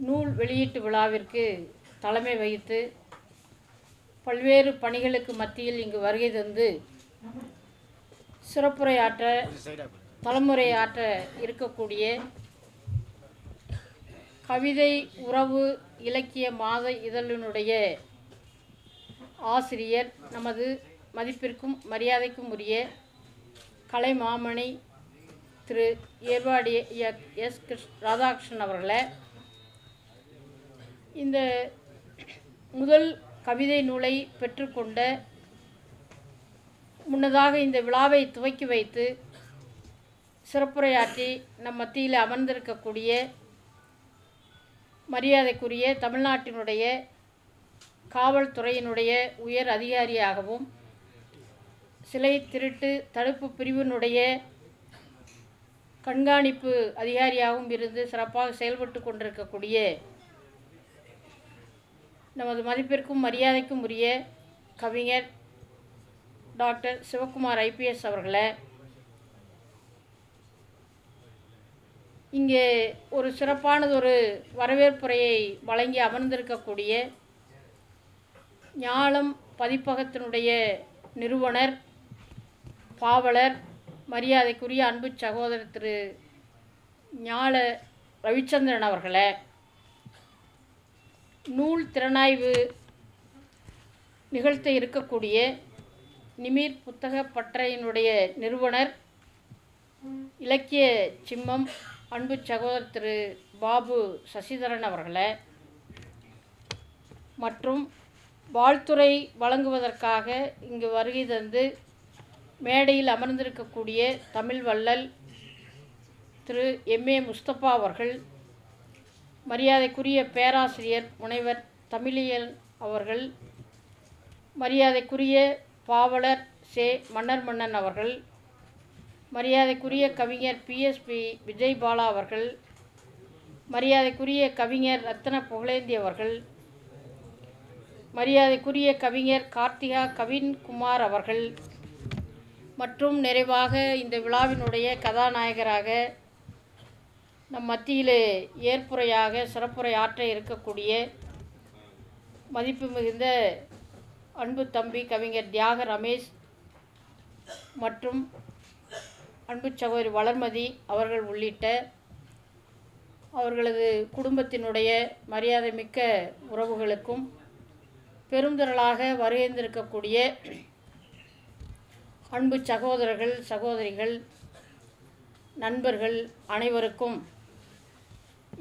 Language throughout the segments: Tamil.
நூல் வெளியீட்டு விழாவிற்கு தலைமை வகித்து பல்வேறு பணிகளுக்கு மத்தியில் இங்கு வருகை தந்து சிறப்புரையாற்ற தலைமுறையாற்ற இருக்கக்கூடிய கவிதை உறவு இலக்கிய மாத இதழினுடைய ஆசிரியர், நமது மதிப்பிற்கும் மரியாதைக்கும் உரிய கலைமாமணி திரு ஏர்வாடி எஸ் ராதாகிருஷ்ணன் அவர்களை, இந்த முதல் கவிதை நூலை பெற்றுக்கொண்ட முன்னதாக இந்த விழாவை துவக்கி வைத்து சிறப்புரையாற்றி நம் மத்தியில் அமர்ந்திருக்கக்கூடிய மரியாதைக்குரிய தமிழ்நாட்டினுடைய காவல்துறையினுடைய உயர் அதிகாரியாகவும் சிலை திருட்டு தடுப்பு பிரிவினுடைய கண்காணிப்பு அதிகாரியாகவும் இருந்து சிறப்பாக செயல்பட்டு கொண்டிருக்கக்கூடிய நமது மதிப்பிற்கும் மரியாதைக்கும் உரிய கவிஞர் டாக்டர் சிவகுமார் ஐபிஎஸ் அவர்களை, இங்கே ஒரு சிறப்பானதொரு வரவேற்புரையை வழங்கி அமர்ந்திருக்கக்கூடிய ஞாலம் பதிப்பகத்தினுடைய நிறுவனர், பாவலர், மரியாதைக்குரிய அன்பு சகோதரர் திரு ஞால ரவிச்சந்திரன் அவர்களை, நூல் திறனாய்வு நிகழ்த்த இருக்கக்கூடிய நிமிர் புத்தக பட்டறையினுடைய நிறுவனர், இலக்கிய சிம்மம் அன்பு சகோதரர் திரு பாபு சசிதரன் அவர்களை, மற்றும் வாழ்த்துறை வழங்குவதற்காக இங்கு வருகை தந்து மேடையில் அமர்ந்திருக்கக்கூடிய தமிழ் வள்ளல் திரு எம்ஏ முஸ்தபா அவர்கள், மரியாதைக்குரிய பேராசிரியர் முனைவர் தமிழியல் அவர்கள், மரியாதைக்குரிய பாவலர் சே மன்னர் மன்னன் அவர்கள், மரியாதைக்குரிய கவிஞர் பிஎஸ்பி விஜய்பாலா அவர்கள், மரியாதைக்குரிய கவிஞர் ரத்ன புகழேந்தி அவர்கள், மரியாதைக்குரிய கவிஞர் கார்த்திகா கவின்குமார் அவர்கள், மற்றும் நிறைவாக இந்த விழாவினுடைய கதாநாயகராக நம் மத்தியிலே ஏற்புரையாக சிறப்புரையாற்ற இருக்கக்கூடிய மதிப்பு மிகுந்த அன்பு தம்பி கவிஞர் தியாக ரமேஷ் மற்றும் அன்பு சகோதரி வளர்மதி அவர்கள் உள்ளிட்ட அவர்களது குடும்பத்தினுடைய மரியாதை மிக்க உறவுகளுக்கும் பெருந்திரளாக வருகின்றிருக்கக்கூடிய அன்பு சகோதரர்கள், சகோதரிகள், நண்பர்கள் அனைவருக்கும்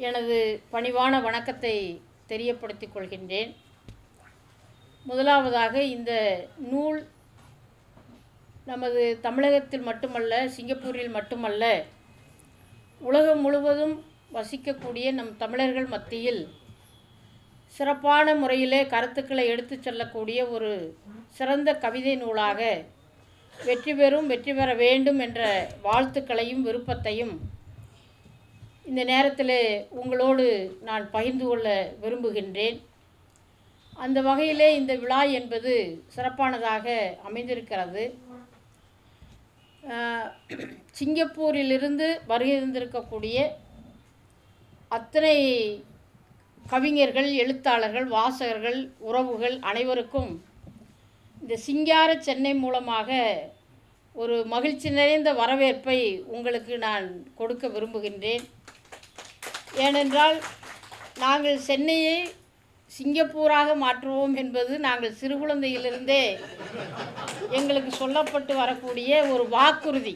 எனது பணிவான வணக்கத்தை தெரியப்படுத்திக் கொள்கின்றேன். முதலாவதாக, இந்த நூல் நமது தமிழகத்தில் மட்டுமல்ல, சிங்கப்பூரில் மட்டுமல்ல, உலகம் முழுவதும் வசிக்கக்கூடிய நம் தமிழர்கள் மத்தியில் சிறப்பான முறையிலே கருத்துக்களை எடுத்துச் செல்லக்கூடிய ஒரு சிறந்த கவிதை நூலாக வெற்றி பெற வேண்டும் என்ற வாழ்த்துக்களையும் விருப்பத்தையும் இந்த நேரத்தில் உங்களோடு நான் பகிர்ந்து கொள்ள விரும்புகின்றேன். அந்த வகையிலே இந்த விழா என்பது சிறப்பானதாக அமைந்திருக்கிறது. சிங்கப்பூரிலிருந்து வருகை தந்திருக்கக்கூடிய அத்தனை கவிஞர்கள், எழுத்தாளர்கள், வாசகர்கள், உறவுகள் அனைவருக்கும் இந்த சிங்கார சென்னை மூலமாக ஒரு மகிழ்ச்சி நிறைந்த வரவேற்பை உங்களுக்கு நான் கொடுக்க விரும்புகின்றேன். ஏனென்றால் நாங்கள் சென்னையை சிங்கப்பூராக மாற்றுவோம் என்பது நாங்கள் சிறுகுழந்தையிலிருந்தே எங்களுக்கு சொல்லப்பட்டு வரக்கூடிய ஒரு வாக்குறுதி.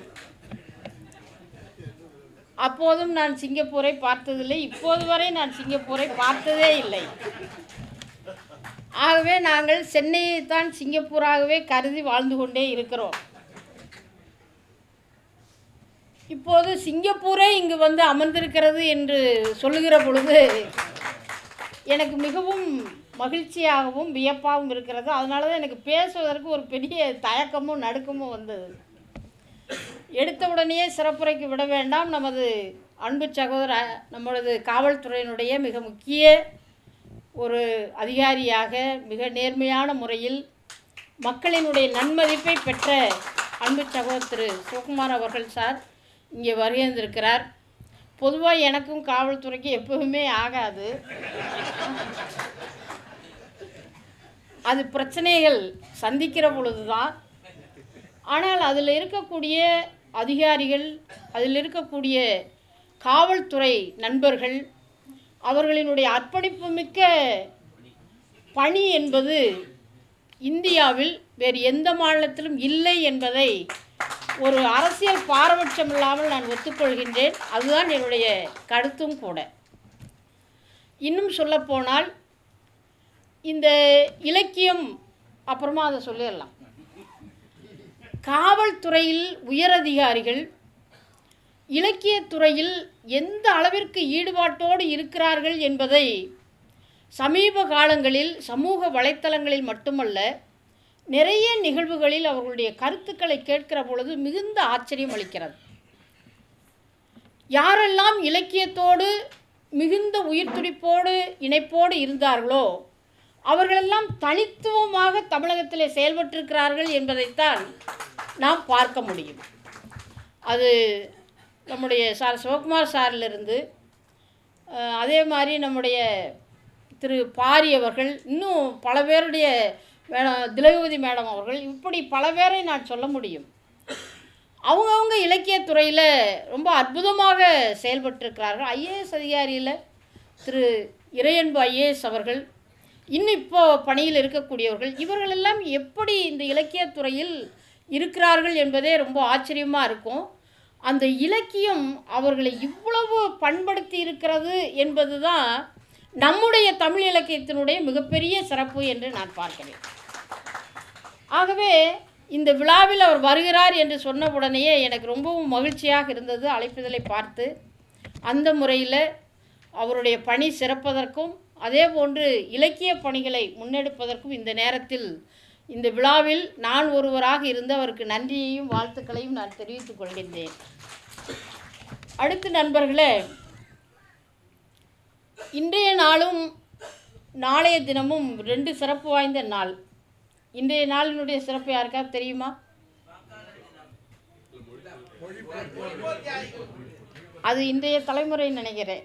அப்போதும் நான் சிங்கப்பூரை பார்த்ததில்லை, இப்போது வரை நான் சிங்கப்பூரை பார்த்ததே இல்லை. ஆகவே நாங்கள் சென்னையை தான் சிங்கப்பூராகவே கருதி வாழ்ந்து கொண்டே இருக்கிறோம். இப்போது சிங்கப்பூரே இங்கு வந்து அமர்ந்திருக்கிறது என்று சொல்லுகிற பொழுது எனக்கு மிகவும் மகிழ்ச்சியாகவும் வியப்பாகவும் இருக்கிறது. அதனால தான் எனக்கு பேசுவதற்கு ஒரு பெரிய தயக்கமும் நடுக்கமும் வந்தது. எடுத்த உடனே சிறப்புரைக்கு விட வேண்டாம். நமது அன்பு சகோதரர், நம்மளது காவல்துறையினுடைய மிக முக்கிய ஒரு அதிகாரியாக மிக நேர்மையான முறையில் மக்களினுடைய நன்மதிப்பை பெற்ற அன்பு சகோதரர் திரு சிவகுமார் அவர்கள் சார் இங்கே வருகின்றிருக்கிறார். பொதுவாக எனக்கும் காவல்துறைக்கு எப்பவுமே ஆகாது. அது பிரச்சனைகள் சந்திக்கிற பொழுது தான். ஆனால் அதில் இருக்கக்கூடிய அதிகாரிகள், அதில் இருக்கக்கூடிய காவல்துறை நண்பர்கள், அவர்களினுடைய அர்ப்பணிப்பு மிக்க பணி என்பது இந்தியாவில் வேறு எந்த மாநிலத்திலும் இல்லை என்பதை ஒரு அரசியல் பாரபட்சம் இல்லாமல் நான் ஒத்துக்கொள்கின்றேன். அதுதான் என்னுடைய கருத்தும் கூட. இன்னும் சொல்லப்போனால் இந்த இலக்கியம் அப்புறமா அதை சொல்லிடலாம். காவல்துறையில் உயரதிகாரிகள் இலக்கியத்துறையில் எந்த அளவிற்கு ஈடுபாட்டோடு இருக்கிறார்கள் என்பதை சமீப காலங்களில் சமூக வலைத்தளங்களில் மட்டுமல்ல, நிறைய நிகழ்வுகளில் அவர்களுடைய கருத்துக்களை கேட்கிற பொழுது மிகுந்த ஆச்சரியம் அளிக்கிறது. யாரெல்லாம் இலக்கியத்தோடு மிகுந்த உயிர் துடிப்போடு இணைப்போடு இருந்தார்களோ அவர்களெல்லாம் தனித்துவமாக தமிழகத்திலே செயல்பட்டிருக்கிறார்கள் என்பதைத்தான் நாம் பார்க்க முடியும். அது நம்முடைய சிவகுமார் சாரிலிருந்து, அதே மாதிரி நம்முடைய திரு பாரி அவர்கள், இன்னும் பல பேருடைய திலகவதி மேடம் அவர்கள், இப்படி பல பேரை நான் சொல்ல முடியும். அவங்கவுங்க இலக்கியத்துறையில் ரொம்ப அற்புதமாக செயல்பட்டிருக்கிறார்கள். ஐஏஎஸ் அதிகாரியில் திரு இறையன்பு ஐஏஎஸ் அவர்கள், இன்னும் இப்போ பணியில் இருக்கக்கூடியவர்கள், இவர்களெல்லாம் எப்படி இந்த இலக்கியத்துறையில் இருக்கிறார்கள் என்பதே ரொம்ப ஆச்சரியமாக இருக்கும். அந்த இலக்கியம் அவர்களை இவ்வளவு பண்படுத்தி இருக்கிறது என்பது தான் நம்முடைய தமிழ் இலக்கியத்தினுடைய மிகப்பெரிய சிறப்பு என்று நான் பார்க்கிறேன். ஆகவே இந்த விழாவில் அவர் வருகிறார் என்று சொன்ன உடனேயே எனக்கு ரொம்பவும் மகிழ்ச்சியாக இருந்தது. அழைப்புதலை பார்த்து அந்த முறையில் அவருடைய பணி சிறப்பதற்கும் அதே போன்று இலக்கிய பணிகளை முன்னெடுப்பதற்கும் இந்த நேரத்தில் இந்த விழாவில் நான் ஒருவராக இருந்து அவருக்கு நன்றியையும் வாழ்த்துக்களையும் நான் தெரிவித்துக் கொள்கின்றேன். அடுத்து நண்பர்களே, இன்றைய நாளும் நாளைய தினமும் 2 சிறப்பு வாய்ந்த நாள். இன்றைய நாளினுடைய சிறப்பு யாருக்காவது தெரியுமா? அது இன்றைய தலைமுறை நினைக்கிறேன்.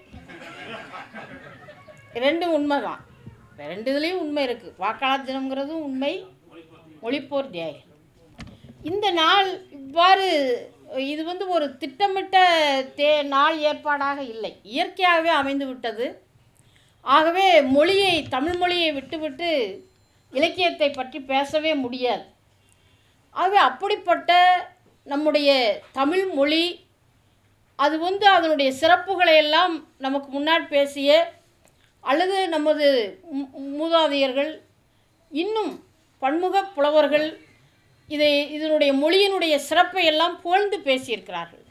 2 உண்மை தான், 2 இதுலேயும் உண்மை இருக்குது. வாக்காளர் தினம்ங்கிறதும் உண்மை, மொழிப்போர் தியாகி. இந்த நாள் இவ்வாறு இது ஒரு திட்டமிட்ட நாள் ஏற்பாடாக இல்லை, இயற்கையாகவே அமைந்து விட்டது. ஆகவே மொழியை, தமிழ் மொழியை விட்டுவிட்டு இலக்கியத்தை பற்றி பேசவே முடியாது. ஆகவே அப்படிப்பட்ட நம்முடைய தமிழ் மொழி அது அதனுடைய சிறப்புகளை எல்லாம் நமக்கு முன்னாடி பேசிய அல்லது நமது மூதாதையர்கள், இன்னும் பன்முக புலவர்கள் இதனுடைய மொழியினுடைய சிறப்பை எல்லாம் புகழ்ந்து பேசியிருக்கிறார்கள்.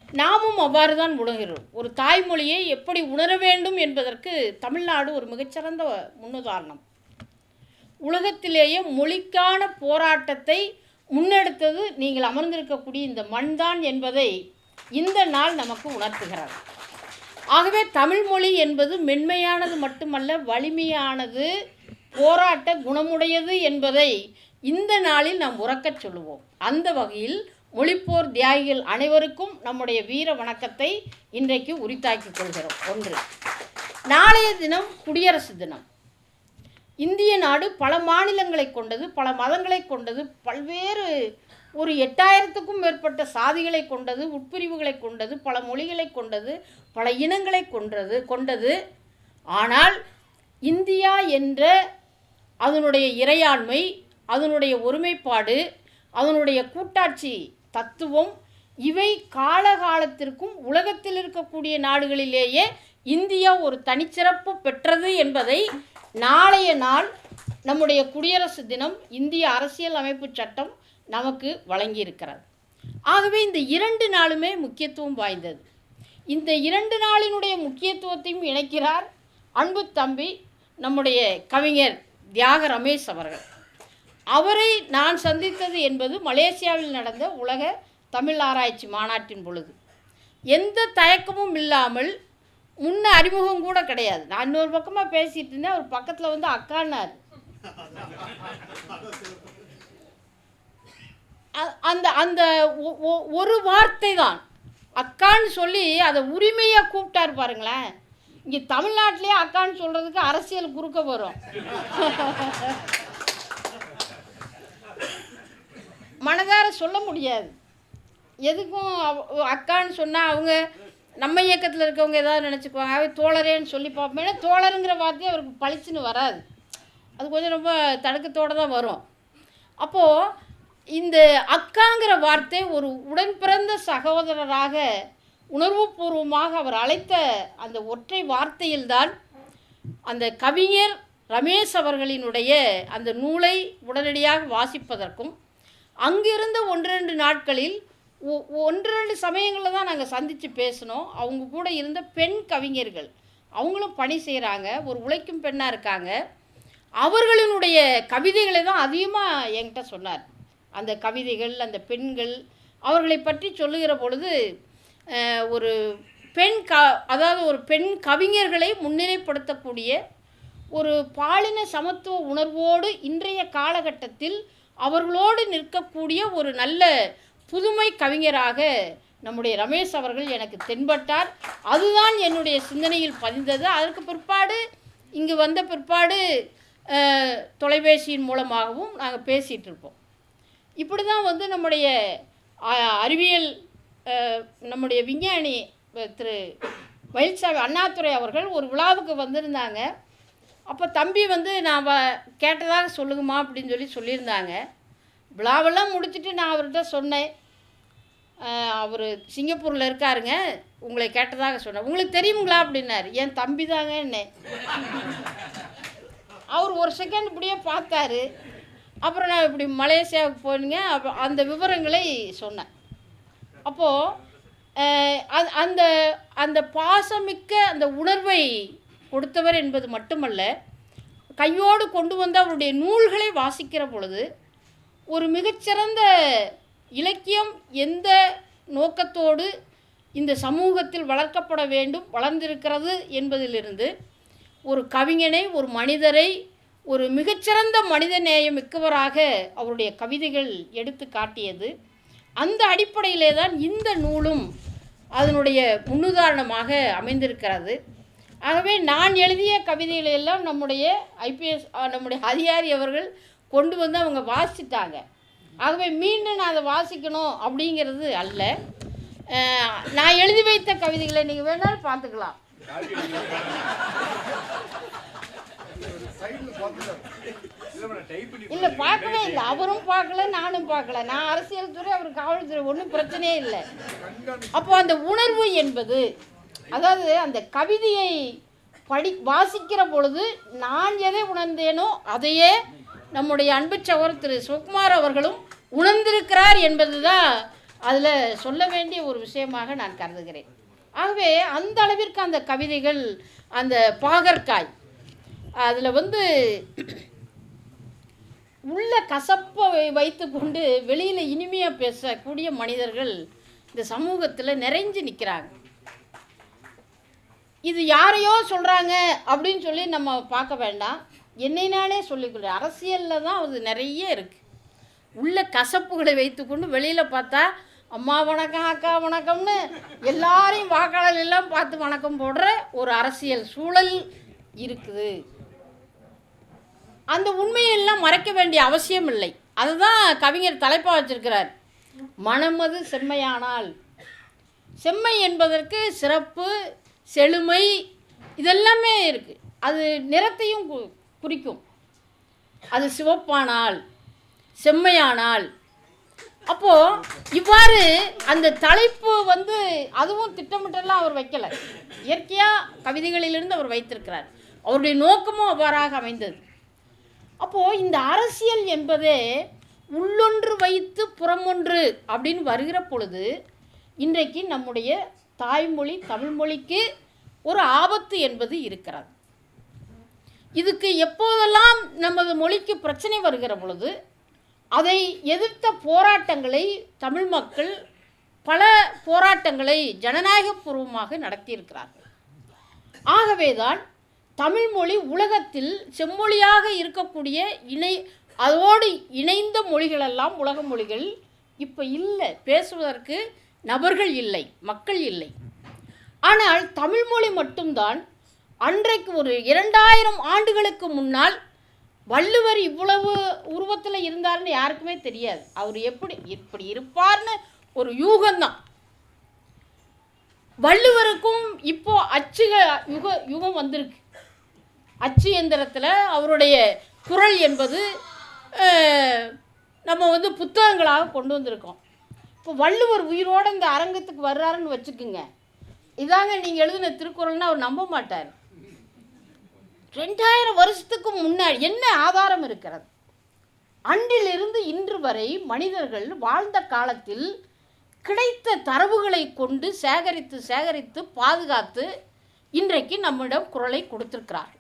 நாமும் அவ்வாறு தான் உணர்கிறோம். ஒரு தாய்மொழியை எப்படி உணர வேண்டும் என்பதற்கு தமிழ்நாடு ஒரு மிகச்சிறந்த முன்னுதாரணம். உலகத்திலேயே மொழிக்கான போராட்டத்தை முன்னெடுத்தது நீங்கள் அமர்ந்திருக்கக்கூடிய இந்த மண்தான் என்பதை இந்த நாள் நமக்கு உணர்த்துகிறது. ஆகவே தமிழ்மொழி என்பது மென்மையானது மட்டுமல்ல, வலிமையானது, போராட்ட குணமுடையது என்பதை இந்த நாளில் நாம் உறக்கச் சொல்லுவோம். அந்த வகையில் மொழிப்போர் தியாகிகள் அனைவருக்கும் நம்முடைய வீர வணக்கத்தை இன்றைக்கு உரித்தாக்கிக் கொள்கிறோம். 1. நாளைய தினம் குடியரசு தினம். இந்திய நாடு பல மாநிலங்களை கொண்டது, பல மதங்களை கொண்டது, பல்வேறு ஒரு 8000க்கும் மேற்பட்ட சாதிகளை கொண்டது, உட்பிரிவுகளை கொண்டது, பல மொழிகளை கொண்டது, பல இனங்களை கொண்டது. ஆனால் இந்தியா என்ற அதனுடைய இறையாண்மை, அதனுடைய ஒருமைப்பாடு, அதனுடைய கூட்டாட்சி தத்துவம், இவை காலகாலத்திற்கும் உலகத்தில் இருக்கக்கூடிய நாடுகளிலேயே இந்தியா ஒரு தனிச்சிறப்பு பெற்றது என்பதை நாளைய நாள் நம்முடைய குடியரசு தினம், இந்திய அரசியல் அமைப்பு சட்டம் நமக்கு வழங்கியிருக்கிறது. ஆகவே இந்த 2 நாளுமே முக்கியத்துவம் வாய்ந்தது. இந்த 2 நாளினுடைய முக்கியத்துவத்தையும் இணைக்கிறார் அன்பு தம்பி நம்முடைய கவிஞர் தியாக ரமேஷ் அவர்கள். அவரை நான் சந்தித்தது என்பது மலேசியாவில் நடந்த உலக தமிழ் ஆராய்ச்சி மாநாட்டின் பொழுது. எந்த தயக்கமும் இல்லாமல், முன்ன அறிமுகம் கூட கிடையாது. நான் இன்னொரு பக்கமாக பேசிகிட்டு இருந்தேன், அவர் பக்கத்தில் அக்கான்னார். அந்த அந்த ஒரு வார்த்தை தான் அக்கான்னு சொல்லி அதை உரிமையாக கூப்பிட்டாரு பாருங்களேன். இங்கே தமிழ்நாட்டிலே அக்கான்னு சொல்கிறதுக்கு அரசியல் குறுக்க வரும். மனதார சொல்ல முடியாது. எதுக்கும் அக்கான்னு சொன்னால் அவங்க நம்ம இயக்கத்தில் இருக்கவங்க ஏதாவது நினச்சிக்குவாங்க, அவை தோழரேன்னு சொல்லி பார்ப்போம். ஏன்னா தோழருங்கிற வார்த்தையே அவருக்கு பளிச்சுன்னு வராது, அது கொஞ்சம் ரொம்ப தடுக்கத்தோடு தான் வரும். அப்போது இந்த அக்காங்கிற வார்த்தை ஒரு உடன் பிறந்த சகோதரராக உணர்வுபூர்வமாக அவர் அழைத்த அந்த ஒற்றை வார்த்தையில்தான் அந்த கவிஞர் ரமேஷ் அவர்களினுடைய அந்த நூலை உடனடியாக வாசிப்பதற்கும், அங்கிருந்த 1-2 நாட்களில் 1-2 சமயங்களில் தான் நாங்கள் சந்தித்து பேசினோம். அவங்க கூட இருந்த பெண் கவிஞர்கள் அவங்களும் பணி செய்கிறாங்க, ஒரு உழைக்கும் பெண்ணாக இருக்காங்க. அவர்களினுடைய கவிதைகளை தான் அதிகமாக என்கிட்ட சொன்னார். அந்த கவிதைகள், அந்த பெண்கள், அவர்களை பற்றி சொல்லுகிற பொழுது ஒரு அதாவது ஒரு பெண் கவிஞர்களை முன்னிலைப்படுத்தக்கூடிய ஒரு பாலின சமத்துவ உணர்வோடு இன்றைய காலகட்டத்தில் அவர்களோடு நிற்கக்கூடிய ஒரு நல்ல புதுமை கவிஞராக நம்முடைய ரமேஷ் அவர்கள் எனக்கு தென்பட்டார். அதுதான் என்னுடைய சிந்தனையில் பதிந்தது. அதற்கு பிற்பாடு இங்கு வந்த பிற்பாடு தொலைபேசியின் மூலமாகவும் நாங்கள் பேசிகிட்டு இருப்போம். இப்படி தான் வந்து நம்முடைய அறிவியல் நம்முடைய விஞ்ஞானி திரு மயில்சாமி அண்ணாதுரை அவர்கள் ஒரு விழாவுக்கு வந்திருந்தாங்க. அப்போ தம்பி வந்து நான் கேட்டதாக சொல்லுங்கம்மா அப்படின்னு சொல்லியிருந்தாங்க. விழாவெல்லாம் முடிச்சுட்டு நான் அவர்கிட்ட சொன்னேன், அவர் சிங்கப்பூரில் இருக்காருங்க, உங்களை கேட்டதாக சொன்னேன். உங்களுக்கு தெரியுங்களா அப்படின்னாரு. என் தம்பி தாங்க என்ன. அவர் ஒரு செகண்ட் இப்படியே பார்த்தாரு. அப்புறம் நான் இப்படி மலேசியாவுக்கு போனீங்க, அப்போ அந்த விவரங்களை சொன்னேன். அப்போது அந்த அந்த பாசமிக்க அந்த உணர்வை கொடுத்தவர் என்பது மட்டுமல்ல, கையோடு கொண்டு வந்து அவருடைய நூல்களை வாசிக்கிற பொழுது ஒரு மிகச்சிறந்த இலக்கியம் எந்த நோக்கத்தோடு இந்த சமூகத்தில் வளர்க்கப்பட வேண்டும், வளர்ந்திருக்கிறது என்பதிலிருந்து ஒரு கவிஞனை, ஒரு மனிதரை, ஒரு மிகச்சிறந்த மனித நேயம் மிக்கவராக அவருடைய கவிதைகள் எடுத்து காட்டியது. அந்த அடிப்படையிலே தான் இந்த நூலும் அதனுடைய முன்னுதாரணமாக அமைந்திருக்கிறது. ஆகவே நான் எழுதிய கவிதைகளை எல்லாம் நம்முடைய நம்முடைய அதிகாரி அவர்கள் கொண்டு வந்து அவங்க வாசித்தாங்க. ஆகவே மீண்டும் நான் அதை வாசிக்கணும் அப்படிங்கிறது அல்ல. நான் எழுதி வைத்த கவிதைகளை நீங்கள் வேணாலும் பார்த்துக்கலாம். இல்லை, பார்க்கவே இல்லை, அவரும் பார்க்கல, நானும் பார்க்கல. நான் அரசியல் துறை, அவர் காவல்துறை, ஒன்றும் பிரச்சனையே இல்லை. அப்போ அந்த உணர்வு என்பது, அதாவது அந்த கவிதையை வாசிக்கிற பொழுது நான் எதை உணர்ந்தேனோ அதையே நம்முடைய அன்பு சகோதரர் திரு சிவகுமார் அவர்களும் உணர்ந்திருக்கிறார் என்பது தான் அதில் சொல்ல வேண்டிய ஒரு விஷயமாக நான் கருதுகிறேன். ஆகவே அந்த அளவிற்கு அந்த கவிதைகள், அந்த பாகற்காய், அதில் வந்து உள்ள கசப்பை வைத்து கொண்டு வெளியில் இனிமையாக பேசக்கூடிய மனிதர்கள் இந்த சமூகத்தில் நிறைஞ்சு நிற்கிறாங்க. இது யாரையோ சொல்கிறாங்க அப்படின்னு சொல்லி நம்ம பார்க்க வேண்டாம். என்னை நானே சொல்லிக்கிறேன், அரசியலில் தான் அது நிறைய இருக்குது. உள்ள கசப்புகளை வைத்துக்கொண்டு வெளியில் பார்த்தா அம்மா வணக்கம், அக்கா வணக்கம்னு எல்லாரையும் வாக்காளர் எல்லாம் பார்த்து வணக்கம் போடுற ஒரு அரசியல் சூழல் இருக்குது. அந்த உண்மையெல்லாம் மறைக்க வேண்டிய அவசியம் இல்லை. அதுதான் கவிஞர் தலைப்பாக வச்சிருக்கிறார், மனமது செம்மையானால். செம்மை என்பதற்கு சிறப்பு, செழுமை, இதெல்லாமே இருக்குது. அது நிறத்தையும் குறிக்கும். அது சிவப்பானால், செம்மையானால். அப்போது இவ்வாறு அந்த தலைப்பு வந்து அதுவும் திட்டமிட்டெல்லாம் அவர் வைக்கலை, இயற்கையாக கவிதைகளிலிருந்து அவர் வைத்திருக்கிறார். அவருடைய நோக்கமும் அவ்வாறாக அமைந்தது. அப்போது இந்த அரசியல் என்பதே உள்ளொன்று வைத்து புறமொன்று அப்படின்னு வருகிற பொழுது இன்றைக்கு நம்முடைய தாய்மொழி தமிழ்மொழிக்கு ஒரு ஆபத்து என்பது இருக்கிறது. இதுக்கு எப்போதெல்லாம் நமது மொழிக்கு பிரச்சனை வருகிற பொழுது அதை எதிர்த்த போராட்டங்களை தமிழ் மக்கள் பல போராட்டங்களை ஜனநாயகபூர்வமாக நடத்தியிருக்கிறார்கள். ஆகவேதான் தமிழ்மொழி உலகத்தில் செம்மொழியாக இருக்கக்கூடிய அதோடு இணைந்த மொழிகளெல்லாம் உலக மொழிகள் இப்போ இல்லை, பேசுவதற்கு நபர்கள் இல்லை, மக்கள் இல்லை. ஆனால் தமிழ்மொழி மட்டும்தான் அன்றைக்கு ஒரு 2000 ஆண்டுகளுக்கு முன்னால் வள்ளுவர் இவ்வளவு உருவத்தில் இருந்தார்னு யாருக்குமே தெரியாது. அவர் இப்படி இருப்பார்னு ஒரு யூகம்தான். வள்ளுவருக்கும் இப்போ யுகம் வந்திருக்கு. அச்சு எந்திரத்தில் அவருடைய குரல் என்பது நம்ம புத்தகங்களாக கொண்டு வந்திருக்கோம். இப்போ வள்ளுவர் உயிரோடு இந்த அரங்கத்துக்கு வர்றாருன்னு வச்சுக்குங்க, இதாங்க நீங்கள் எழுதின திருக்குறள்னு அவர் நம்ப மாட்டார். 2000 வருஷத்துக்கு முன்னாடி என்ன ஆதாரம் இருக்கிறது? அன்றிலிருந்து இன்று வரை மனிதர்கள் வாழ்ந்த காலத்தில் கிடைத்த தரவுகளை கொண்டு சேகரித்து பாதுகாத்து இன்றைக்கு நம்மிடம் குரலை கொடுத்திருக்கிறார்.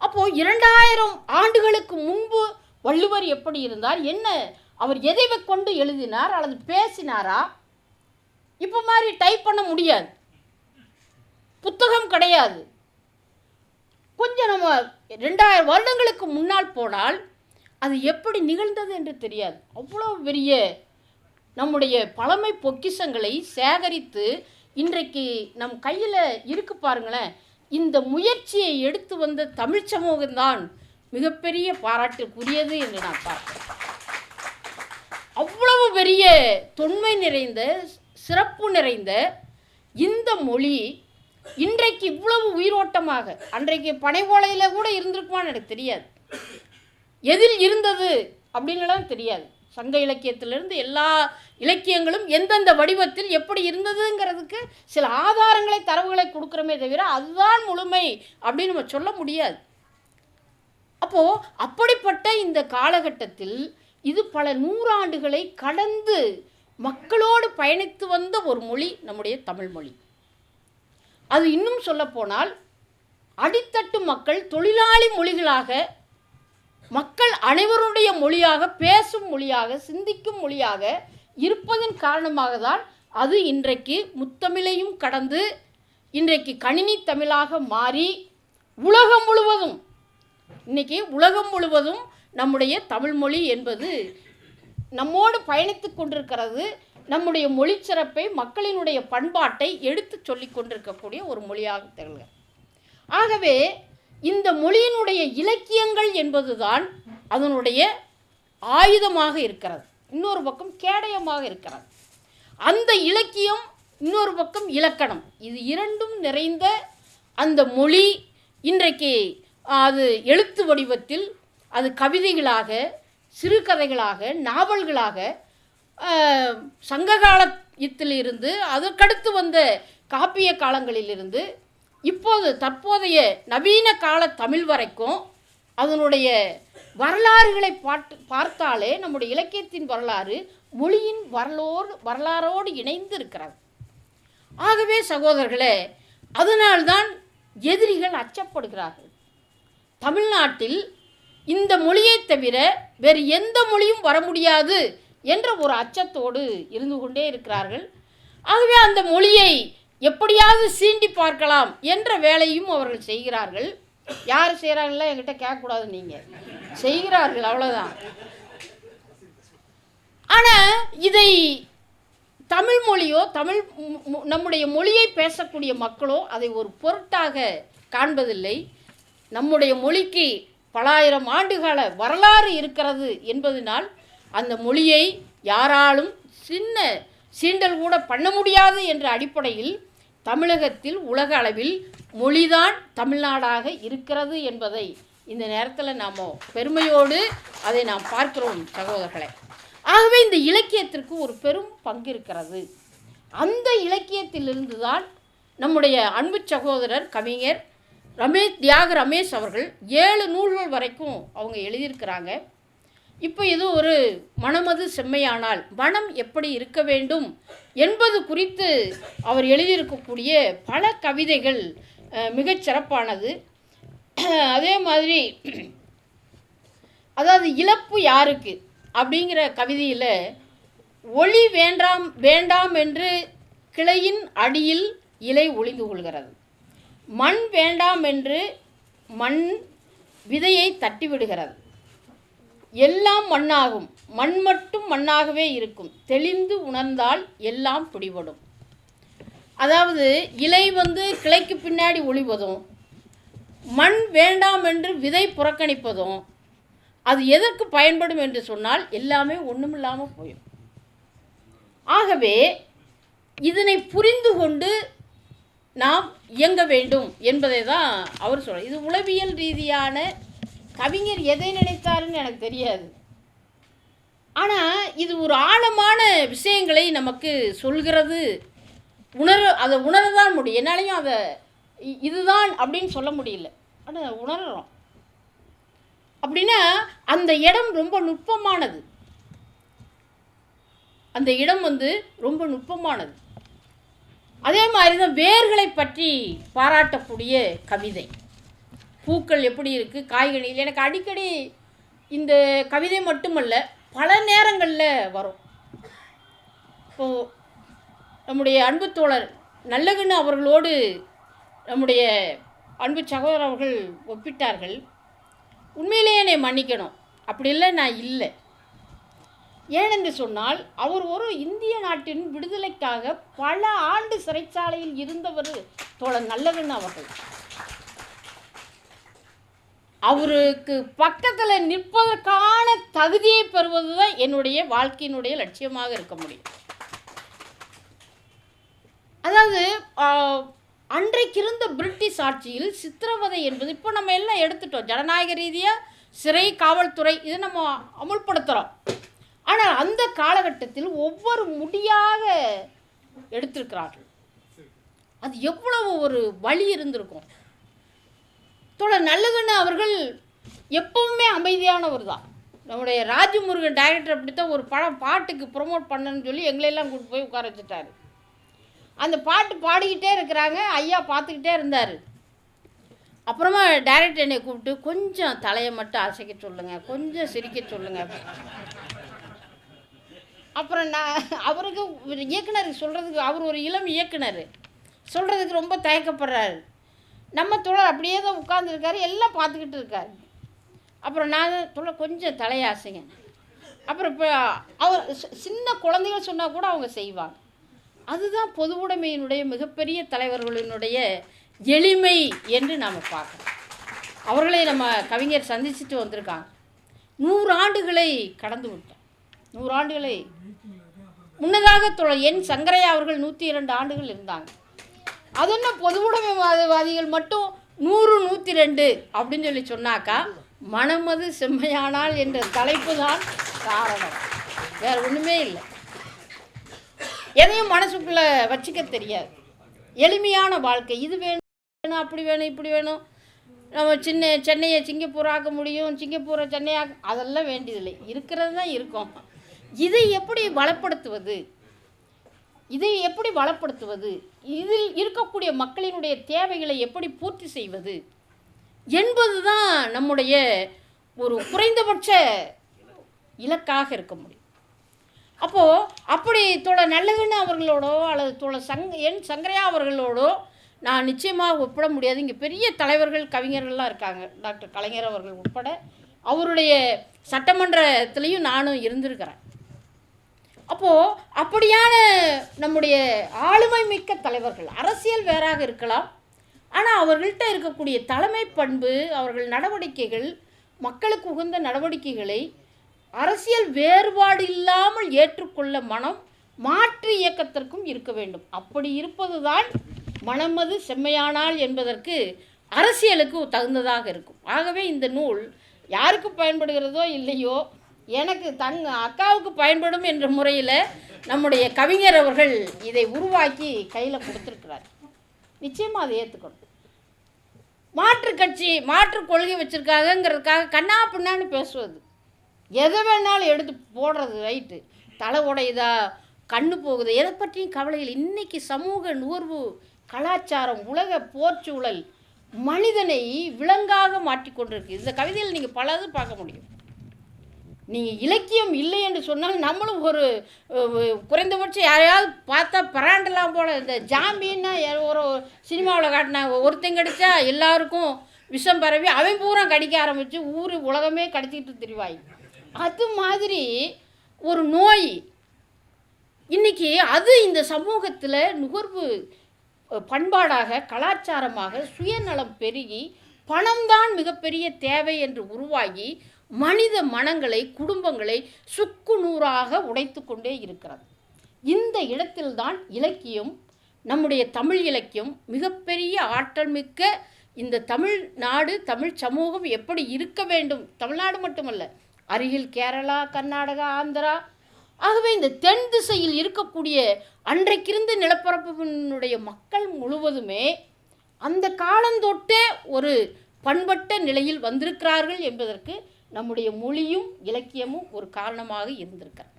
அப்போது 2000 ஆண்டுகளுக்கு முன்பு வள்ளுவர் எப்படி இருந்தார், என்ன அவர் எதை கொண்டு எழுதினார் அல்லது பேசினாரா? இப்போ மாதிரி டைப் பண்ண முடியாது, புத்தகம் கிடையாது. கொஞ்சம் நம்ம 2000 வருடங்களுக்கு முன்னால் போனால் அது எப்படி நிகழ்ந்தது என்று தெரியாது. அவ்வளோ பெரிய நம்முடைய பழமை பொக்கிஷங்களை சேகரித்து இன்றைக்கு நம் கையில் இருக்கு பாருங்களேன். இந்த முயற்சியை எடுத்து வந்த தமிழ் சமூகம்தான் மிகப்பெரிய பாராட்டுக்குரியது என்று நான் பார்க்கிறேன். அவ்வளவு பெரிய தொன்மை நிறைந்த சிறப்பு நிறைந்த இந்த மொழி இன்றைக்கு இவ்வளவு உயிரோட்டமாக, அன்றைக்கு பனை ஓலையில் கூட இருந்திருக்குமான்னு எனக்கு தெரியாது, எதில் இருந்தது அப்படின்னுலாம் தெரியாது. சங்க இலக்கியத்திலிருந்து எல்லா இலக்கியங்களும் எந்தெந்த வடிவத்தில் எப்படி இருந்ததுங்கிறதுக்கு சில ஆதாரங்களை தரவுகளை கொடுக்குறோமே தவிர அதுதான் முழுமை அப்படின்னு நம்ம சொல்ல முடியாது. அப்போது அப்படிப்பட்ட இந்த காலகட்டத்தில் இது பல நூறாண்டுகளை கடந்து மக்களோடு பயணித்து வந்த ஒரு மொழி நம்முடைய தமிழ் மொழி. அது இன்னும் சொல்லப்போனால் அடித்தட்டு மக்கள் தொழிலாளி மொழிகளாக, மக்கள் அனைவருடைய மொழியாக, பேசும் மொழியாக, சிந்திக்கும் மொழியாக இருப்பதன் காரணமாக தான் அது இன்றைக்கு முத்தமிழையும் கடந்து இன்றைக்கு கணினி தமிழாக மாறி உலகம் முழுவதும், இன்றைக்கி உலகம் முழுவதும் நம்முடைய தமிழ்மொழி என்பது நம்மோடு பயணித்து கொண்டிருக்கிறது. நம்முடைய மொழி சிறப்பை, மக்களினுடைய பண்பாட்டை எடுத்து சொல்லி கொண்டிருக்கக்கூடிய ஒரு மொழியாக திகழ்கிறது. ஆகவே இந்த மொழியினுடைய இலக்கியங்கள் என்பதுதான் அதனுடைய ஆயுதமாக இருக்கிறது, இன்னொரு பக்கம் கேடயமாக இருக்கிறது. அந்த இலக்கியம், இன்னொரு பக்கம் இலக்கணம், இது இரண்டும் நிறைந்த அந்த மொழி இன்றைக்கு அது எழுத்து வடிவத்தில், அது கவிதைகளாக, சிறுகதைகளாக, நாவல்களாக, சங்ககாலத்திலிருந்து அதற்கடுத்து வந்த காப்பிய காலங்களிலிருந்து இப்போது தற்போதைய நவீன கால தமிழ் வரைக்கும் அதனுடைய வரலாறுகளை பார்த்தாலே நம்முடைய இலக்கியத்தின் வரலாறு மொழியின் வரலாறோடு இணைந்து இருக்கிறது. ஆகவே சகோதரர்களே, அதனால்தான் எதிரிகள் அச்சப்படுகிறார்கள். தமிழ்நாட்டில் இந்த மொழியை தவிர வேறு எந்த மொழியும் வர முடியாது என்ற ஒரு அச்சத்தோடு இருந்து கொண்டே இருக்கிறார்கள். ஆகவே அந்த மொழியை எப்படியாவது சீண்டி பார்க்கலாம் என்ற வேலையும் அவர்கள் செய்கிறார்கள். யார் செய்கிறாங்களோ என்கிட்ட கேட்கக்கூடாது, நீங்கள் செய்கிறார்கள், அவ்வளோதான். ஆனால் இதை தமிழ் மொழியோ நம்முடைய மொழியை பேசக்கூடிய மக்களோ அதை ஒரு பொருட்டாக காண்பதில்லை. நம்முடைய மொழிக்கு பலாயிரம் ஆண்டுகால வரலாறு இருக்கிறது என்பதனால் அந்த மொழியை யாராலும் சீண்டல் கூட பண்ண முடியாது என்ற அடிப்படையில் தமிழகத்தில் உலக அளவில் மொழிதான் தமிழ்நாடாக இருக்கிறது என்பதை இந்த நேரத்தில் நாம் பெருமையோடு அதை நாம் பார்க்கிறோம் சகோதரர்களே. ஆகவே இந்த இலக்கியத்திற்கு ஒரு பெரும் பங்கு இருக்கிறது. அந்த இலக்கியத்திலிருந்து தான் நம்முடைய அன்பு சகோதரர் கவிஞர் தியாக ரமேஷ் அவர்கள் 7 நூல்கள் வரைக்கும் அவங்க எழுதியிருக்கிறாங்க. இப்போ இது ஒரு மனமது செம்மையானால் மனம் எப்படி இருக்க வேண்டும் என்பது குறித்து அவர் எழுதியிருக்கக்கூடிய பல கவிதைகள் மிகச் சிறப்பானது. அதே மாதிரி அதாவது இழப்பு யாருக்கு அப்படிங்கிற கவிதையில் ஒளி வேண்டாம் வேண்டாம் என்று கிளையின் அடியில் இலை ஒளிந்து கொள்கிறது, மண் வேண்டாம் என்று மண் விதையை தட்டிவிடுகிறது, எல்லாம் மண்ணாகும், மண் மட்டும் மண்ணாகவே இருக்கும், தெளிந்து உணர்ந்தால் எல்லாம் பிடிபடும். அதாவது இலை கிளைக்கு பின்னாடி ஒளிவதும், மண் வேண்டாம் என்று விதை புறக்கணிப்பதும் அது எதற்கு பயன்படும் என்று சொன்னால் எல்லாமே ஒன்றுமில்லாமல் போயிடும். ஆகவே இதனை புரிந்து கொண்டு நாம் இயங்க வேண்டும் என்பதை தான் அவர் சொல்கிறார். இது உளவியல் ரீதியான, கவிஞர் எதை நினைத்தாருன்னு எனக்கு தெரியாது. ஆனால் இது ஒரு ஆழமான விஷயங்களை நமக்கு சொல்கிறது. அதை உணரதான் முடியும். என்னாலையும் அதை இதுதான் அப்படின்னு சொல்ல முடியல, ஆனால் உணர்கிறோம். அப்படின்னா அந்த இடம் ரொம்ப நுட்பமானது. அந்த இடம் ரொம்ப நுட்பமானது. அதே மாதிரி தான் வேர்களை பற்றி பாராட்டக்கூடிய கவிதை. பூக்கள் எப்படி இருக்குது, காய்கனிகள். எனக்கு அடிக்கடி இந்த கவிதை மட்டுமல்ல, பல நேரங்களில் வரும். இப்போது நம்முடைய அன்பு தோழர் நல்லகண்ணு அவர்களோடு நம்முடைய அன்பு சகோதரர் அவர்கள் ஒப்பிட்டார்கள். உண்மையிலேயே என்னை மன்னிக்கணும், அப்படி இல்லை, நான் இல்லை. ஏனென்று சொன்னால் அவர் ஒரு இந்திய நாட்டின் விடுதலைக்காக பல ஆண்டு சிறைச்சாலையில் இருந்தவர் தோழர் நல்லகண்ணு அவர்கள். அவருக்கு பக்கத்தில் நிற்பதற்கான தகுதியை பெறுவது தான் என்னுடைய வாழ்க்கையினுடைய லட்சியமாக இருக்க முடியும். அதாவது அன்றைக்கு இருந்த பிரிட்டிஷ் ஆட்சியில் சித்திரவதை என்பது இப்போ நம்ம எல்லாம் எடுத்துட்டோம். ஜனநாயக ரீதியாக சிறை, காவல்துறை இதை நம்ம அமுல்படுத்துகிறோம். ஆனால் அந்த காலகட்டத்தில் ஒவ்வொரு முடியாக எடுத்திருக்கிறார்கள். அது எவ்வளவு ஒரு வலி இருந்திருக்கும். தோழர் நல்லகண்ணு அவர்கள் எப்பவுமே அமைதியானவர் தான். நம்முடைய ராஜமுருகன் டைரக்டர் அப்படித்தான் ஒரு பாட்டுக்கு ப்ரொமோட் பண்ணணும்னு சொல்லி எங்களையெல்லாம் கூப்பிட்டு போய் உட்கார வச்சுட்டாரு. அந்த பாட்டு பாடிக்கிட்டே இருக்கிறாங்க, ஐயா பார்த்துக்கிட்டே இருந்தார். அப்புறமா டைரக்டர் என்னை கூப்பிட்டு கொஞ்சம் தலையை மட்டும் அசைக்க சொல்லுங்கள், கொஞ்சம் சிரிக்க சொல்லுங்கள். அப்புறம் நான் அவருக்கு இயக்குனர் சொல்கிறதுக்கு, அவர் ஒரு இளம் இயக்குனர், சொல்கிறதுக்கு ரொம்ப தயக்கப்படுறாரு. நம்ம தோழர் அப்படியே தான் உட்காந்துருக்காரு, எல்லாம் பார்த்துக்கிட்டு இருக்காரு. அப்புறம் நான் தோழர் கொஞ்சம் தலையாசைங்க. அப்புறம் இப்போ அவர் சின்ன குழந்தைகள் சொன்னால் கூட அவங்க செய்வாங்க. அதுதான் பொது உடைமையினுடைய மிகப்பெரிய தலைவர்களினுடைய எளிமை என்று நாம் பார்க்கணும். அவர்களை நம்ம கவிஞர் சந்திச்சுட்டு வந்திருக்காங்க. 100 ஆண்டுகளை கடந்து விட்டோம். 100 ஆண்டுகளை முன்னதாக என் சங்கரையா அவர்கள் 102 ஆண்டுகள் இருந்தாங்க. அது என்ன பொது உடைமைவாதிகள் மட்டும் 100 102 அப்படின்னு சொல்லி சொன்னாக்கா, மனமது செம்மையானால் என்ற தலைப்பு தான் காரணம், வேறு ஒன்றுமே இல்லை. எதையும் மனசுக்குள்ளே வச்சுக்க தெரியாது. எளிமையான வாழ்க்கை, இது வேணும், அப்படி வேணும், இப்படி வேணும். நம்ம சென்னையை சிங்கப்பூராக்க முடியும், சிங்கப்பூரை சென்னையாக்க, அதெல்லாம் வேண்டியதில்லை. இருக்கிறது தான் இருக்கும். இதை எப்படி வளப்படுத்துவது, இதில் இருக்கக்கூடிய மக்களினுடைய தேவைகளை எப்படி பூர்த்தி செய்வது என்பது தான் நம்முடைய ஒரு குறைந்தபட்ச இலக்காக இருக்க முடியும். அப்போது அப்படி தோழர் நல்லகண்ணு அவர்களோடோ அல்லது தோழர் என் சங்கரையா அவர்களோடோ நான் நிச்சயமாக ஒப்பிட முடியாது. இங்கே பெரிய தலைவர்கள், கவிஞர்கள்லாம் இருக்காங்க, டாக்டர் கலைஞர் அவர்கள் உட்பட. அவருடைய சட்டமன்றத்திலையும் நானும் இருந்திருக்கிறேன். அப்போது அப்படியான நம்முடைய ஆளுமை மிக்க தலைவர்கள், அரசியல் வேறாக இருக்கலாம், ஆனால் அவர்கள்ட்ட இருக்கக்கூடிய தலைமை பண்பு, அவர்கள் நடவடிக்கைகள், மக்களுக்கு உகந்த நடவடிக்கைகளை அரசியல் வேறுபாடு இல்லாமல் ஏற்றுக்கொள்ள மனம் மாற்று இயக்கத்திற்கும் இருக்க வேண்டும். அப்படி இருப்பது தான் மனமது செம்மையானால் என்பதற்கு அரசியலுக்கு தகுந்ததாக இருக்கும். ஆகவே இந்த நூல் யாருக்கு பயன்படுகிறதோ இல்லையோ, எனக்கு அக்காவுக்கு பயன்படும் என்ற முறையில் நம்முடைய கவிஞர் அவர்கள் இதை உருவாக்கி கையில் கொடுத்துருக்கிறார். நிச்சயமாக அதை ஏற்றுக்கணும். மாற்று கட்சி மாற்று கொள்கை வச்சுருக்காங்கங்கிறதுக்காக கண்ணா பின்னான்னு பேசுவது, எதை வேணாலும் எடுத்து போடுறது, ரைட்டு, தலை உடையுதா, கண்ணு போகுது, எதை பற்றியும் கவலைகள். இன்றைக்கி சமூக நுகர்வு கலாச்சாரம், உலக போர்ச்சூழல் மனிதனை விலங்காக மாற்றிக்கொண்டிருக்கு. இந்த கவிதையில் நீங்கள் பலது பார்க்க முடியும். நீங்கள் இலக்கியம் இல்லை என்று சொன்னால் நம்மளும் ஒரு குறைந்தபட்சம் யாரையாவது பார்த்தா பராண்டலாம் போல். இந்த ஜாம்பின்னா ஒரு சினிமாவில் காட்டினாங்க, ஒருத்தங்க கடித்தா எல்லாருக்கும் விஷம் பரவி அவன் பூரா கடிக்க ஆரம்பித்து ஊர் உலகமே கடிச்சிக்கிட்டு திரிவாய். அது மாதிரி ஒரு நோய் இன்றைக்கி அது இந்த சமூகத்தில் நுகர்வு பண்பாடாக கலாச்சாரமாக சுயநலம் பெருகி பணம்தான் மிகப்பெரிய தேவை என்று உருவாகி மனித மனங்களை குடும்பங்களை சுக்கு நூறாக உடைத்து கொண்டே இருக்கிறது. இந்த இடத்தில்தான் இலக்கியம், நம்முடைய தமிழ் இலக்கியம் மிகப்பெரிய ஆற்றல் மிக்க இந்த தமிழ்நாடு தமிழ் சமூகம் எப்படி இருக்க வேண்டும், தமிழ்நாடு மட்டுமல்ல, அருகில் கேரளா, கர்நாடகா, ஆந்திரா, ஆகவே இந்த தென் திசையில் இருக்கக்கூடிய அன்றைக்கிருந்த நிலப்பரப்பினுடைய மக்கள் முழுவதுமே அந்த காலந்தொட்டே ஒரு பண்பட்ட நிலையில் வந்திருக்கிறார்கள் என்பதற்கு நம்முடைய மொழியும் இலக்கியமும் ஒரு காரணமாக இருந்திருக்கிறார்.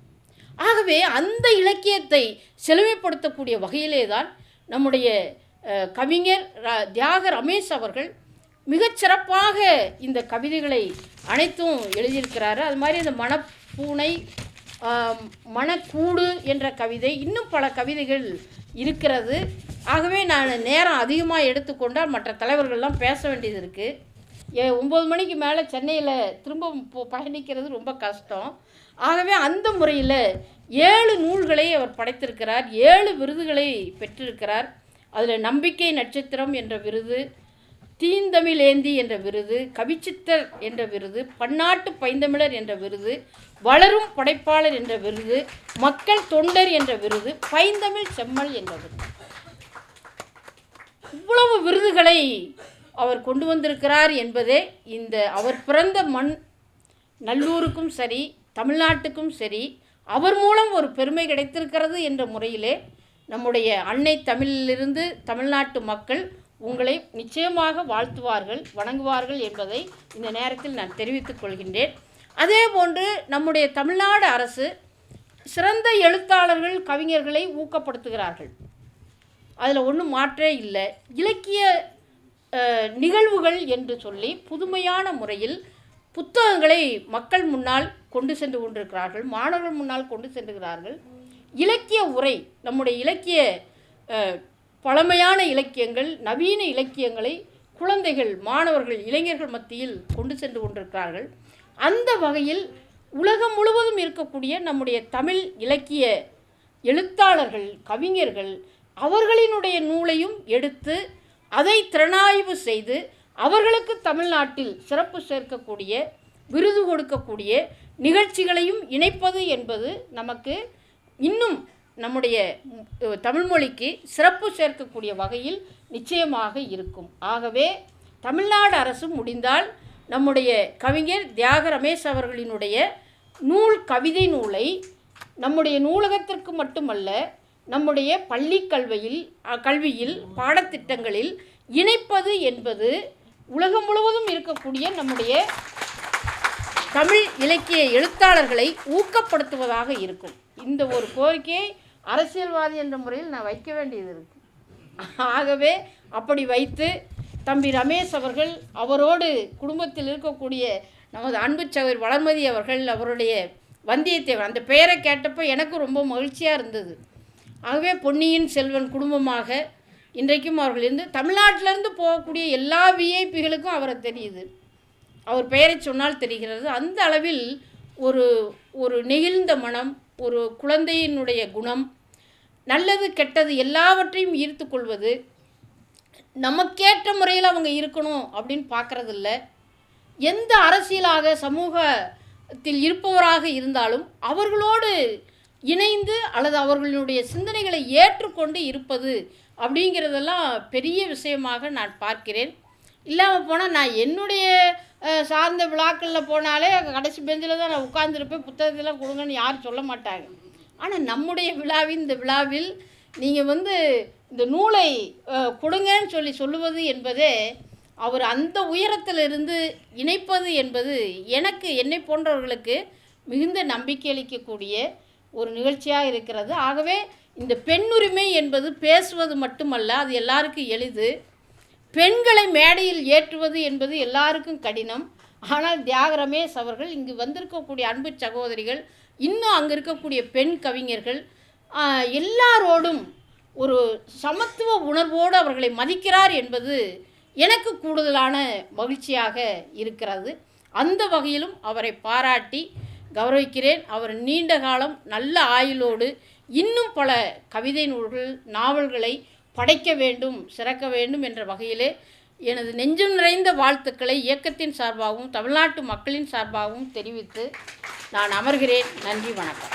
ஆகவே அந்த இலக்கியத்தை செழுமைப்படுத்தக்கூடிய வகையிலே தான் நம்முடைய கவிஞர் தியாக ரமேஷ் அவர்கள் மிகச்சிறப்பாக இந்த கவிதைகளை அனைத்தும் எழுதியிருக்கிறாரு. அது மாதிரி அந்த மணப்பூனை, மணக்கூடு என்ற கவிதை, இன்னும் பல கவிதைகள் இருக்கிறது. ஆகவே நான் நேரம் அதிகமாக எடுத்துக்கொண்டால் மற்ற தலைவர்கள்லாம் பேச வேண்டியது இருக்குது. 9 மணிக்கு மேலே சென்னையில் திரும்ப பயணிக்கிறது ரொம்ப கஷ்டம். ஆகவே அந்த முறையில் 7 நூல்களை அவர் படைத்திருக்கிறார், 7 விருதுகளை பெற்றிருக்கிறார். அதில் நம்பிக்கை நட்சத்திரம் என்ற விருது, தீந்தமிழேந்தி என்ற விருது, கவிச்சித்தர் என்ற விருது, பன்னாட்டு பைந்தமிழர் என்ற விருது, வளரும் படைப்பாளர் என்ற விருது, மக்கள் தொண்டர் என்ற விருது, பைந்தமிழ் செம்மல் என்ற விருது. இவ்வளவு விருதுகளை அவர் கொண்டு வந்திருக்கிறார் என்பதே இந்த அவர் பிறந்த மண் நல்லூருக்கும் சரி தமிழ்நாட்டுக்கும் சரி அவர் மூலம் ஒரு பெருமை கிடைத்திருக்கிறது என்ற முறையிலே நம்முடைய அன்னை தமிழிலிருந்து தமிழ்நாட்டு மக்கள் உங்களை நிச்சயமாக வாழ்த்துவார்கள், வணங்குவார்கள் என்பதை இந்த நேரத்தில் நான் தெரிவித்துக் கொள்கின்றேன். அதே போன்று நம்முடைய தமிழ்நாடு அரசு சிறந்த எழுத்தாளர்கள் கவிஞர்களை ஊக்கப்படுத்துகிறார்கள், அதில் ஒன்றும் மாற்றே இல்லை. இலக்கிய நிகழ்வுகள் என்று சொல்லி புதுமையான முறையில் புத்தகங்களை மக்கள் முன்னால் கொண்டு சென்று கொண்டிருக்கிறார்கள், மாணவர்கள் முன்னால் கொண்டு சென்றுகிறார்கள். இலக்கிய உரை, நம்முடைய இலக்கிய பழமையான இலக்கியங்கள், நவீன இலக்கியங்களை குழந்தைகள், மாணவர்கள், இளைஞர்கள் மத்தியில் கொண்டு சென்று கொண்டிருக்கிறார்கள். அந்த வகையில் உலகம் முழுவதும் இருக்கக்கூடிய நம்முடைய தமிழ் இலக்கிய எழுத்தாளர்கள், கவிஞர்கள் அவர்களினுடைய நூலையும் எடுத்து அதை திறனாய்வு செய்து அவர்களுக்கு தமிழ்நாட்டில் சிறப்பு சேர்க்கக்கூடிய, விருது கொடுக்கக்கூடிய நிகழ்ச்சிகளையும் இணைப்பது என்பது நமக்கு இன்னும் நம்முடைய தமிழ்மொழிக்கு சிறப்பு சேர்க்கக்கூடிய வகையில் நிச்சயமாக இருக்கும். ஆகவே தமிழ்நாடு அரசு முடிந்தால் நம்முடைய கவிஞர் தியாக ரமேஷ் அவர்களினுடைய நூல், கவிதை நூலை நம்முடைய நூலகத்திற்கு மட்டுமல்ல, நம்முடைய பள்ளி கல்வியில் பாடத்திட்டங்களில் இணைப்பது என்பது உலகம் முழுவதும் இருக்கக்கூடிய நம்முடைய தமிழ் இலக்கிய எழுத்தாளர்களை ஊக்கப்படுத்துவதாக இருக்கும். இந்த ஒரு கோரிக்கையை அரசியல்வாதி என்ற முறையில் நான் வைக்க வேண்டியது இருக்குது. ஆகவே அப்படி வைத்து தம்பி ரமேஷ் அவர்கள், அவரோடு குடும்பத்தில் இருக்கக்கூடிய நமது அன்பு சகோதரி வளர்மதி அவர்கள், அவருடைய வந்தியத்தேவன், அந்த பெயரை கேட்டப்போ எனக்கு ரொம்ப மகிழ்ச்சியாக இருந்தது. ஆகவே பொன்னியின் செல்வன் குடும்பமாக இன்றைக்கும் அவர்கள் இருந்து தமிழ்நாட்டிலேருந்து போகக்கூடிய எல்லா விஐபிகளுக்கும் அவரை தெரியுது, அவர் பெயரை சொன்னால் தெரிகிறது. அந்த அளவில் ஒரு நெகிழ்ந்த மனம், ஒரு குழந்தையினுடைய குணம், நல்லது கெட்டது எல்லாவற்றையும் ஈர்த்து கொள்வது, நமக்கேற்ற முறையில் அவங்க இருக்கணும் அப்படின்னு பார்க்குறதில்ல. எந்த அரசியலாக சமூகத்தில் இருப்பவராக இருந்தாலும் அவர்களோடு இணைந்து அல்லது அவர்களுடைய சிந்தனைகளை ஏற்றுக்கொண்டு இருப்பது அப்படிங்கிறதெல்லாம் பெரிய விஷயமாக நான் பார்க்கிறேன். இல்லாமல் போனால் நான் என்னுடைய சார்ந்த விழாக்களில் போனாலே கடைசி பெஞ்சில் தான் நான் உட்கார்ந்துருப்பேன், புத்தகத்தெல்லாம் கொடுங்கன்னு யாரும் சொல்ல மாட்டாங்க. ஆனால் நம்முடைய இந்த விழாவில் நீங்கள் இந்த நூலை கொடுங்கன்னு சொல்லுவது என்பதே அவர் அந்த உயரத்திலிருந்து இணைப்பது என்பது என்னை போன்றவர்களுக்கு மிகுந்த நம்பிக்கை அளிக்கக்கூடிய ஒரு நிகழ்ச்சியாக இருக்கிறது. ஆகவே இந்த பெண்ணுரிமை என்பது பேசுவது மட்டுமல்ல, அது எல்லாருக்கும் எளிது. பெண்களை மேடையில் ஏற்றுவது என்பது எல்லாருக்கும் கடினம். ஆனால் தியாக ரமேஷ் அவர்கள், இங்கு வந்திருக்கக்கூடிய அன்பு சகோதரிகள், இன்னும் அங்கே இருக்கக்கூடிய பெண் கவிஞர்கள் எல்லாரோடும் ஒரு சமத்துவ உணர்வோடு அவர்களை மதிக்கிறார் என்பது எனக்கு கூடுதலான மகிழ்ச்சியாக இருக்கிறது. அந்த வகையிலும் அவரை பாராட்டி கௌரவிக்கிறேன். அவர் நீண்ட காலம் நல்ல ஆயுளோடு இன்னும் பல கவிதை நூல்கள், நாவல்களை படைக்க வேண்டும், சிறக்க வேண்டும் என்ற வகையிலே எனது நெஞ்சம் நிறைந்த வாழ்த்துக்களை இயக்கத்தின் சார்பாகவும் தமிழ்நாட்டு மக்களின் சார்பாகவும் தெரிவித்து நான் அமர்கிறேன். நன்றி, வணக்கம்.